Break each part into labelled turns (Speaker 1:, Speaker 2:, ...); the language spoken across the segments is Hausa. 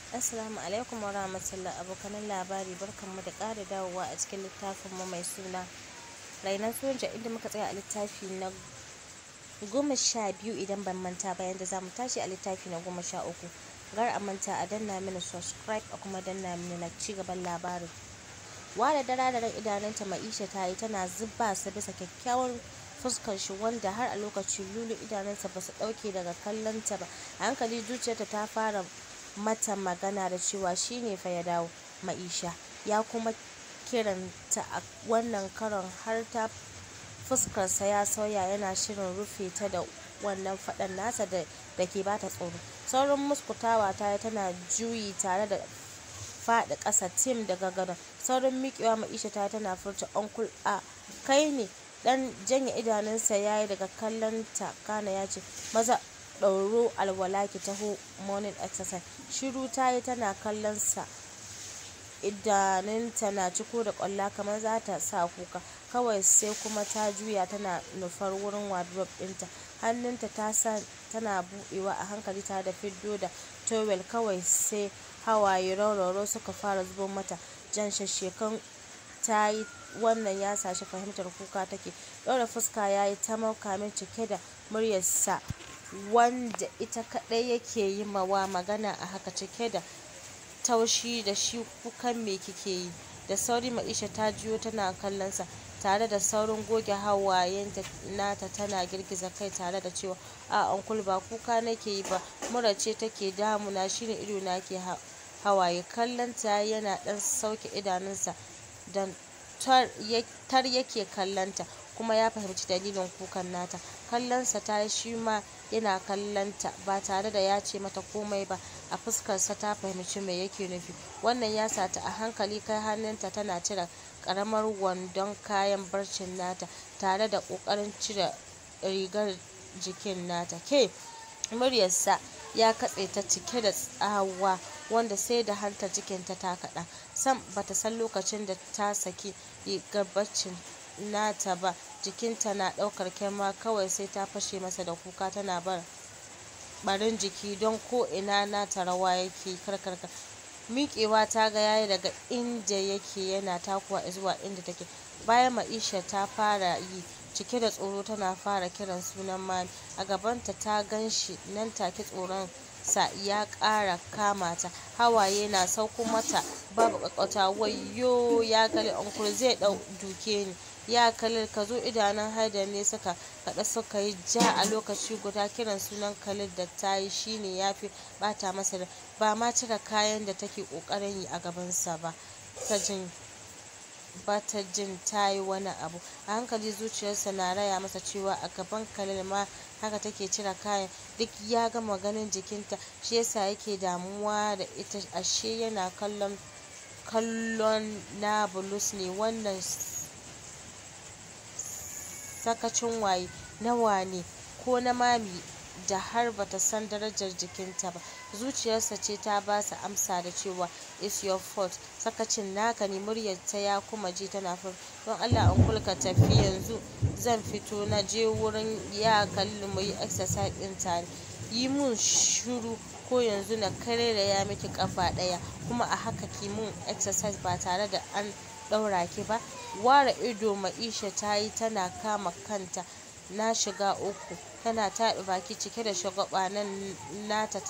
Speaker 1: Assalamu alaikum wa rahmatullah abokanan labari barkanmu da ƙara dawowa a cikin littafinmu mai suna Rainon Soja, inda muka tsaya a littafi na 12 idan ban manta ba, yanda za mu tashi a littafi na 13. Gar a manta a danna mini subscribe a kuma danna mini like. Ci gaban labarin. Wada dararen idanunta Maisha ta yi tana zuba su bisa kyakkyawar fuskar shi, wanda har a lokacin lulu idanunsa ba su ɗauke daga kallonta ba. A hankali zuciyarta ta fara mata magana da cewa shi ne fa ya dawo. Maisha ya kuma kiranta a wannan karon, har ta fuskarsa ya sauya, yana shirin rufe ta da wannan faɗan nasa da ke bata tsoro. Saurin muskutawa ta tana juyi tare da faɗi ƙasa tim daga gadon. Saurin miƙewa Maisha ta tana furta, "Uncle a kai ne?" Dan janye idanunsa yayi daga kallonta, kana ya ce, "Maza ɗauro alwala ki taho morning exercise." Shiru ta yi tana kallonsa, idanunta na ciko da ƙwalla kamar za ta sa kuka. Kawai sai kuma ta juya tana nufar wurin wardrobe ɗinta. Hannunta tana buɗewa a hankali tare da fiddo da towel. Kawai sai hawaye rauraro suka fara zubo mata. Jan shashshekan ta yi, wannan ya sa shi fahimtar kuka take. Ɗaura fuska ya yi ta kamin cike da muryarsa, wanda ita kaɗai yake yi mawa magana a haka, cike da taushi da shi. "Kukan me kike yi?" Da sauri Maisha ta jiyo tana kallonsa, tare da saurin goge hawayen nata, tana girgiza kai tare da cewa, "A uncle ba kuka nake yi ba, mura ce take damuna, shine ido na ke hawaye." Kallonta yana ɗan sauke idanunsa dan tar yake kallonta, kuma ya fahimci dalilin kukan nata. Kallonsa ta yi, shi ma yana kallonta ba tare da ya ce mata komai ba. A fuskarsa ta fahimci me yake nufi. Wannan ya sa ta a hankali kai hannunta tana cire ƙaramar wandon kayan barcin nata, tare da ƙoƙarin cire rigar jikin nata. "Ke!" Muryarsa ya katse ta cike da tsawa, wanda sai da hantar jikinta ta kaɗa. Sam bata san lokacin da ta saki rigar barcin nata ba. Jikinta na ɗaukar kyarma, kawai sai ta fashe masa da kuka, tana barin jiki don ko ina nata rawa yake karkarka. Miƙewa ta ga yayi daga inda yake, yana takuwa zuwa inda take. Bayan Maisha ta fara yi, cike da tsoro tana fara kiran sunan Mami a gabanta. Ta gan shi nan take, tsoron sa ya ƙara kama ta. Hawaye na sauko mata babu ƙaƙƙautawa. "Wayyo ya Khalil, uncle zai duke ni. Ya Khalil ka zo." Idanun Haidar ne suka kaɗa suka yi ja a lokaci guda. Kiran sunan Khalil da ta yi shine ya fi ɓata masa da ba ma cire kayan da take ƙoƙarin yi a gabansa ba ta jin ta yi wani abu. A hankali zuciyarsa na raya masa cewa a gaban Khalil ma haka take cire kayan. Duk ya gama ganin jikinta, shi yasa yake damuwa da ita. Ashe yana kallon na bulus ne. Wannan sakacin waye, na wane, ko na Mami da har bata san darajar jikinta ba? Zuciyarsa ce ta ba sa amsa da cewa, "It's your fault." "Sakacin naka ne." Muryarta ya kuma ji tana fur, "Don Allah uncle ka tafi yanzu, zan fito na je wurin ya Khalil mu yi exercise ɗin tare." "Yi mun shiru ko yanzu na ya miki ƙafa ɗaya, kuma a haka ki mun exercise ba tare da an ɗaura ki ba." Ware ido Maisha ta yi tana kama kanta. Na shiga uku. Tana taɓa baki cike da shagwaba nan nata,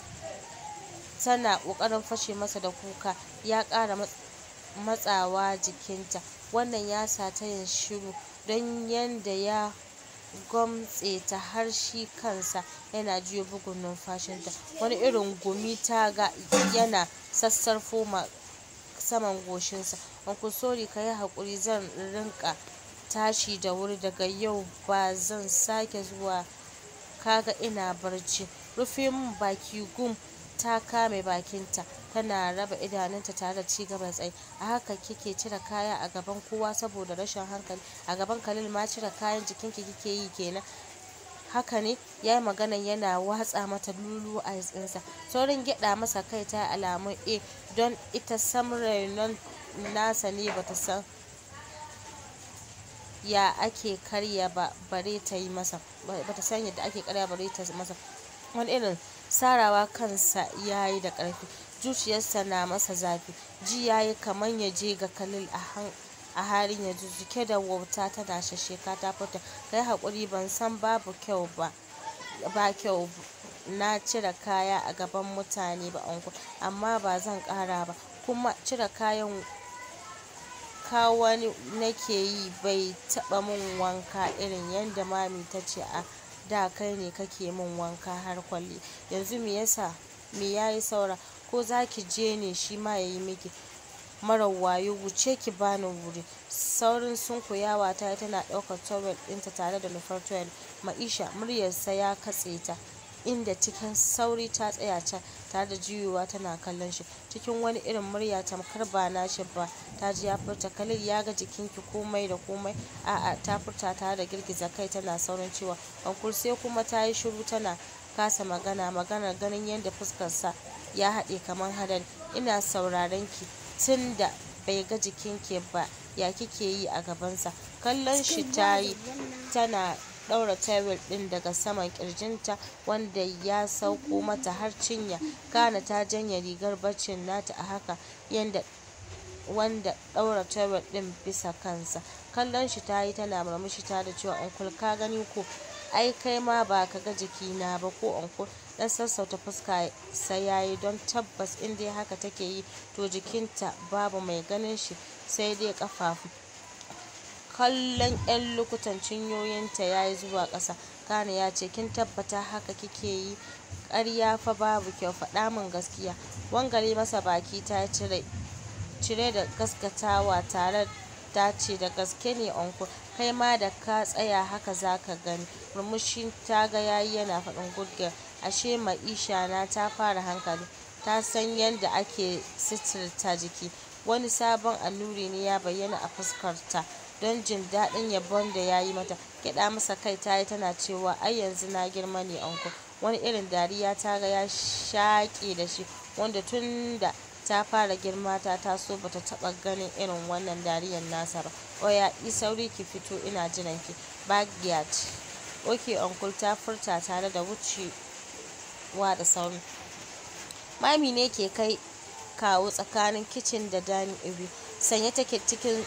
Speaker 1: tana ƙoƙarin fashe masa da kuka. Ya ƙara matsawa jikinta. Wannan ya sa ta yin shiru, don yanda ya gwamtse ta har shi kansa yana jiyo bugun numfashinta. Wani irin gumi ta ga yana sassarfo saman goshinsa. "Uncle sorry, ka yi haƙuri, zan rinƙa tashi da wuri daga yau, ba zan sake zuwa. Kaga ina barci." "Rufe mun baki gum." Ta kame bakinta tana raba idanunta tare da ci gaba tsaye. "A haka kike cire kaya a gaban kowa saboda rashin hankali? A gaban Khalil ma cire kayan jikinki kike yi kenan? Haka ne?" Ya yi magana yana watsa mata lulu a yatsunsa. Saurin gyaɗa masa kai ta yi alamun don ita sam rainon nasa ne, bata san ya ake karya ba bare ta yi masa. Bata san yadda ake karya bare ta masa. Wani irin sarawa kansa ya yi da ƙarfi. zuciyarsa na masa zafi. Ji yayi kaman ya je ga Khalil a halin yanzu, cike da wauta tana shashsheka ta furta, kai haƙuri, ban san ba kyau na cire kaya a gaban mutane ba uncle, amma ba zan ƙara ba, kuma cire kayan wani nake yi bai taɓa min wanka irin yadda mami ta ce a da kai ne kake min wanka har kwalli, yanzu me yayi saura, ko zaki je ne shi ma yayi miki? Marar wayo, wuce ki bani wuri. Saurin sunkuyawa ta tana ɗaukar towel ɗinta tare da nufar toilet. Maisha, muryarsa ya katse ta, inda cikin sauri ta tsaya can tare da juyowa tana kallon shi cikin wani irin murya tamkar ba nashi ba. Ta ji ya furta, Khalil ya ga jikinki komai da komai? A'a, ta furta tare da girgiza kai tana saurin cewa uncle, sai kuma ta yi shiru tana kasa maganar ganin yadda fuskarsa ya haɗe kamar hadari. Ina sauraron ki. Tun da bai ga jikinki ba ya kike yi a gabansa? Kallon shi ta yi tana ɗaura tawul ɗin daga saman ƙirjinta wanda ya sauko mata har cinya, kana ta janye rigar baccin nata a haka wanda ɗaura tawul ɗin bisa kansa. Kallon shi ta yi tana murmushi ta da cewa uncle, ka gani ko, ai kai ma ba ka ga jikina ba ko uncle? Dan sassauta fuska sai yayi, don tabbas in dai haka take yi to jikinta babu mai ganin shi sai dai kafafu. Kallon 'yan lukutan cinyoyinta yayi zuwa ƙasa, kana ya ce, kin tabbata haka kike yi? Ƙarya fa babu kyau, faɗa min gaskiya. Wangare masa baki ta cire da gaskatawa tare ta ce, da gaske ne uncle, kai ma da ka tsaya haka zaka gani. Murmushin ta ga yayi yana faɗin good girl. Ashe Maisha na ta fara hankali, ta san yadda ake sitirta jiki. Wani sabon annuri ne ya bayyana a fuskarta don jin daɗin yabon da ya yi mata. Gyaɗa masa kai ta yi tana cewa, ai yanzu na girma ne uncle. Wani irin dariya ta ga ya shaƙe da shi wanda tun da ta fara girma ta taso bata taɓa ganin irin wannan dariyar nasa ba. Oya, yi sauri ki fito, ina jiran ki. Backyard. Okay uncle, ta furta tare da wucewa da sauri. Mami ne ke kai kawo tsakanin kicin da dining area. Sanye take cikin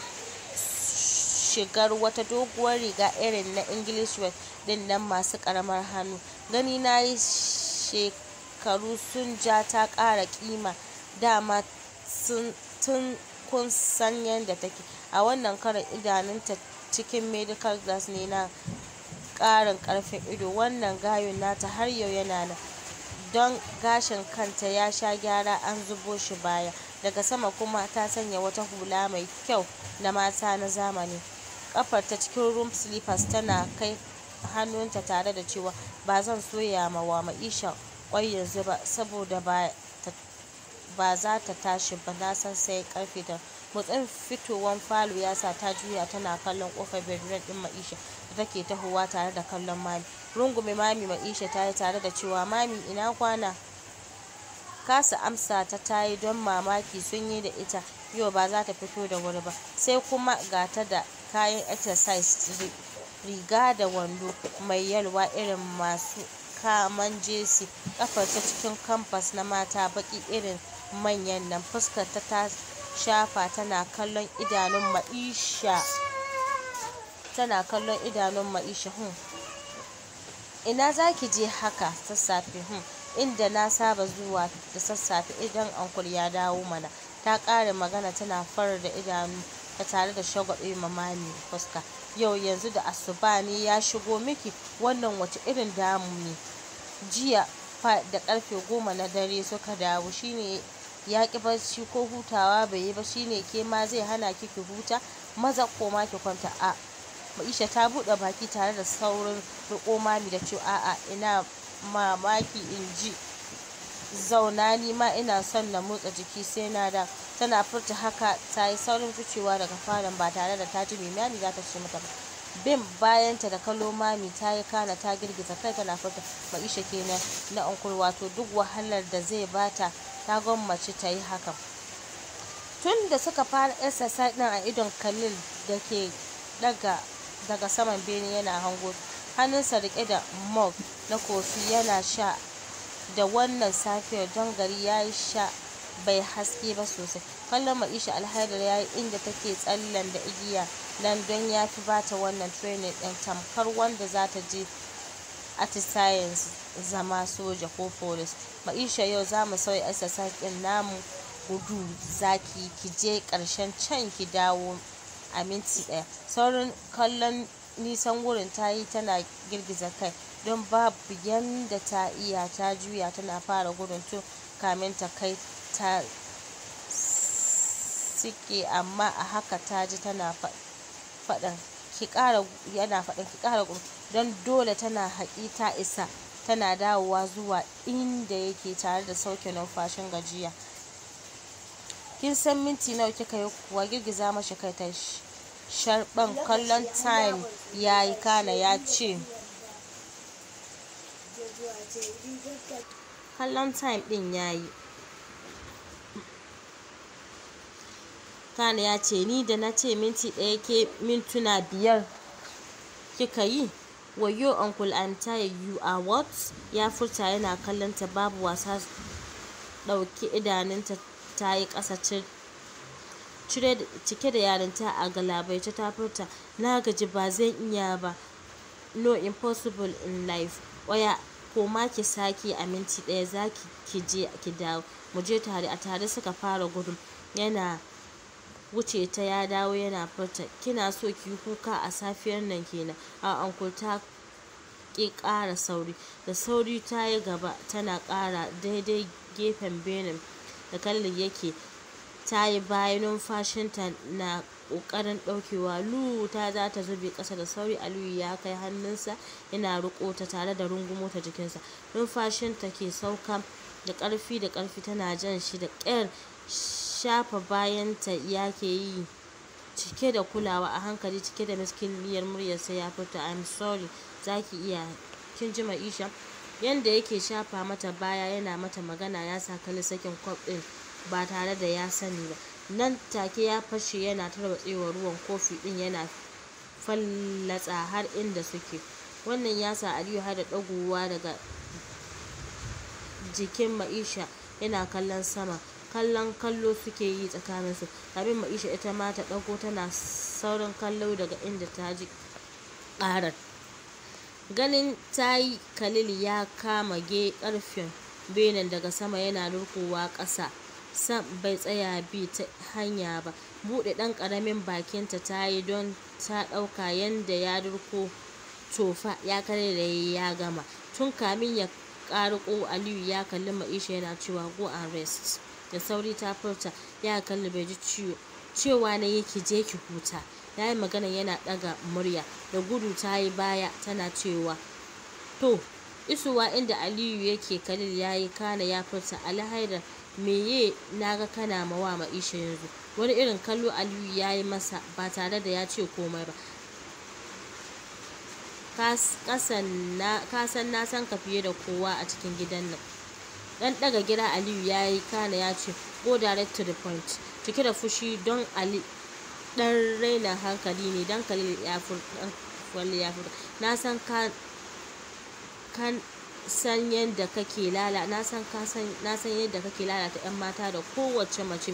Speaker 1: shigar wata doguwar riga irin na English wear din nan masu ƙaramar hannu. Gani na yi shekaru sun ja ta ƙara ƙima, dama tun kun san yadda take. A wannan karin idanunta cikin medical glass ne na ƙarin ƙarfin ido. Wannan gayun nata har yau yana nan, don gashin kanta ya sha gyara an zubo shi baya. Daga sama kuma ta sanya wata hula mai kyau na mata na zamani. Ƙafarta cikin room slippers tana kai hannunta tare da cewa, ba zan soya wa Maisha ƙwai yanzu ba saboda ba za ta tashi ba, na san sai ƙarfe ta. Motsin fitowar falo ya sa ta juya tana kallon ƙofar bedroom ɗin Maisha da take tahowa tare da kallon mami. Rungume mami Maisha ta yi tare da cewa, mami ina kwana? Kasa amsa ta yi don mamaki sun yi da ita yau ba za ta fito da wuri ba, sai kuma ga ta da kayan exercise, riga da wando mai yalwa irin masu kaman jesi, ƙafarta cikin canvas na mata baƙi irin manyan nan. Fuskarta ta shafa tana kallon idanun Maisha. Ina zaki je haka sassafe? Inda na saba zuwa da sassafe idan uncle ya dawo mana. Ta ƙare magana tana farar da idanu ta tare da shagwaɓe ma mami fuska. Yau yanzu da asuba ne ya shigo miki? Wannan wace irin damu ne? Jiya fa da ƙarfe 10 na dare suka dawo, shine ya ƙi barci ko hutawa bai yi ba, shine ke ma zai hana ki huta? Maza koma ki kwanta. A Maisha ta buɗe baki tare da saurin riƙo mami da cewa, a'a ina mamaki in ji. Zauna, ni ma ina son na motsa jiki sai na da. Tana furta haka ta yi saurin ficewa daga falon ba tare da ta ji me mami za ta ce mata ba. Bin bayanta da kallo mami ta yi, kana ta girgiza kai tana furta, Maisha kenan na uncle, wato duk wahalar da zai bata ta gwammace ta yi hakan. Tun da suka fara exercise ɗin a idon Khalil da ke daga saman bene yana hango, hannunsa riƙe da mug na kofi yana sha da wannan safiyar don gari ya yi sha bai haske ba sosai. Kallon Maisha Alhaidar ya yi inda take tsallen da igiya don ya fi bata wannan training ɗin tamkar wanda za ta je atisayen zama soja ko police. Maisha, yau za mu sauya exercise ɗin namu, gudu zaki ki je ƙarshen can ki dawo a minti 1. Saurin kallon nisan wurin ta yi tana girgiza kai don babu yanda ta iya. Ta juya tana fara gudun tun kamin ta kai ta sike, amma a haka ta ji tana faɗin ki ƙara gudu don dole tana haƙi ta isa. Tana dawowa zuwa inda yake tare da sauke numfashin gajiya. Kin san minti nawa kika yi kuwa? Girgiza mashi kai ta sharɓan. Kallon time yayi kana ya ce kallon time ɗin yayi kana ya ce ni da na ce minti 1 ke mintuna 5 kika yi. Wayo uncle, I'm tired. You are what? Ya furta yana kallon ta babu wasa. Ɗauki idanunta ta yi ƙasa cike da yarinta a galabaice ta furta, na gaji, ba zan iya ba. No, impossible in life. Waya koma ki sake a minti 1 za ki je ki dawo. Mu je tare. A tare suka fara gudun. Yana wuce ta ya dawo yana furta, kina so ki yi kuka a safiyar nan kenan? A uncle, ta ki ƙara sauri. Da sauri ta yi gaba tana ƙara daidai gefen benin da kallon yake. Ta yi baya, numfashinta na ƙoƙarin ɗaukewa. Lu ta za ta zube ƙasa da sauri. Aliyu ya kai hannunsa yana riƙo ta tare da rungumo ta jikinsa. Numfashinta ke sauka da ƙarfi tana jan shi da ƙyar. Shafa bayanta yake yi cike da kulawa. A hankali, cike da miskiniyar muryarsa ya furta, I'm sorry, za ki iya, kin ji Maisha? Yanda yake shafa mata baya yana mata magana ya sa kalli sakin kwaf ɗin ba tare da ya sani ba. Nan take ya fashe yana tarwatsewa. Ruwan kofi ɗin yana fallatsa har inda suke. Wannan ya sa Aliyu har da ɗagowa daga jikin Maisha yana kallon sama. Kallo suke yi tsakaninsu. Kafin Maisha ita ma ta ɗago tana saurin kallo daga inda ta ji ƙarar. Ganin ta yi, Khalil ya kama ƙarfen benen daga sama yana durƙowa ƙasa. Sam bai tsaya bi ta hanya ba. Buɗe ɗan ƙaramin bakinta ta yi don ta ɗauka yanda ya durƙo tofa ya kare da ya gama. Tun kamin ya ƙarƙo, Aliyu ya kalli Maisha yana cewa go and rest. Da sauri ta furta, ya kalli bai ji cewa na yake je ki huta. Ya yi magana yana ɗaga murya. Da gudu ta yi baya tana cewa to. Isuwa inda Aliyu yake, Khalil ya yi kana ya furta, Alhaidar, meye na ga kana mawa Maisha yanzu? Wani irin kallo Aliyu ya yi masa ba tare da ya ce komai ba. Ka san na san ka fiye da kowa a cikin gidan nan. Dan daga gida Aliyu ya yi kana ya ce go direct to the point. Cike da fushi don Ali dan raina hankali ne. Dan Khalil ya furta, na san yadda kake lalata 'yan mata da kowace mace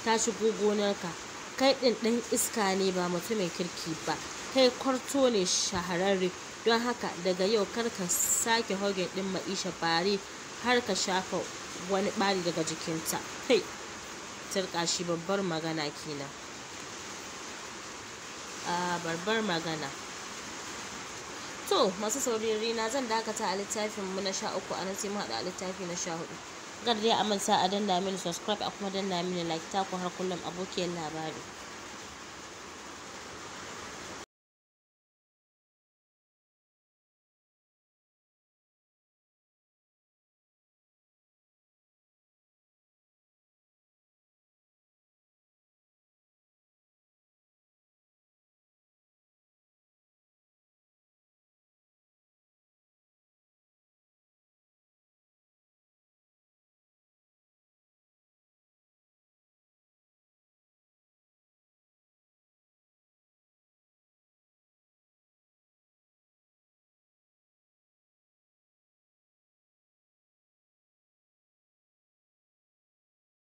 Speaker 1: ta shigo gonarka. Kai ɗin ɗan iska ne, ba mutumin kirki ba. Kai kwarto ne shahararre. Don haka daga yau kar ka sake hogin ɗin Maisha bare har ka shafa wani ɓari daga jikinta. Kai turka shi, babbar magana kenan. Babbar magana. To masu saurari na zan dakata a littafin mu na 13 a nan sai mu haɗu a littafi na 14. Gar dai a manta a danna mini subscribe a kuma danna mini like. Ta ku har kullum abokiyar labari.